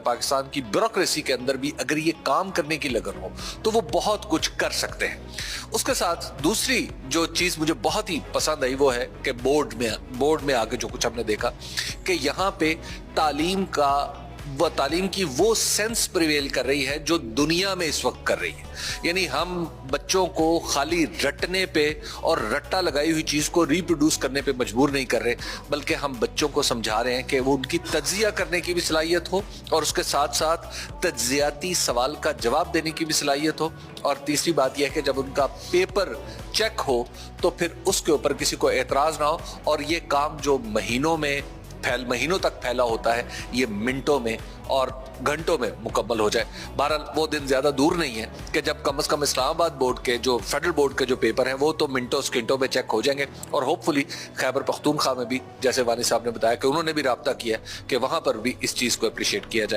پاکستان کی بیوروکریسی کے اندر بھی اگر یہ کام کرنے کی لگن ہو تو وہ بہت کچھ کر سکتے ہیں. اس کے ساتھ دوسری جو چیز مجھے بہت ہی پسند آئی وہ ہے کہ بورڈ میں آگے جو کچھ ہم نے دیکھا کہ یہاں پہ تعلیم کی وہ سینس پریویل کر رہی ہے جو دنیا میں اس وقت کر رہی ہے. یعنی ہم بچوں کو خالی رٹنے پہ اور رٹا لگائی ہوئی چیز کو ریپروڈیوس کرنے پہ مجبور نہیں کر رہے، بلکہ ہم بچوں کو سمجھا رہے ہیں کہ وہ ان کی تجزیہ کرنے کی بھی صلاحیت ہو اور اس کے ساتھ ساتھ تجزیاتی سوال کا جواب دینے کی بھی صلاحیت ہو. اور تیسری بات یہ ہے کہ جب ان کا پیپر چیک ہو تو پھر اس کے اوپر کسی کو اعتراض نہ ہو اور یہ کام جو مہینوں تک پھیلا ہوتا ہے یہ منٹوں میں اور گھنٹوں میں مکمل ہو جائے. بہرحال وہ دن زیادہ دور نہیں ہے کہ جب کم از کم اسلام آباد بورڈ کے جو فیڈرل بورڈ کے جو پیپر ہیں وہ تو منٹوں سیکنڈوں میں چیک ہو جائیں گے اور ہوپ فلی خیبر پختونخوا میں بھی جیسے وانی صاحب نے بتایا کہ انہوں نے بھی رابطہ کیا ہے کہ وہاں پر بھی اس چیز کو اپریشیٹ کیا جائے.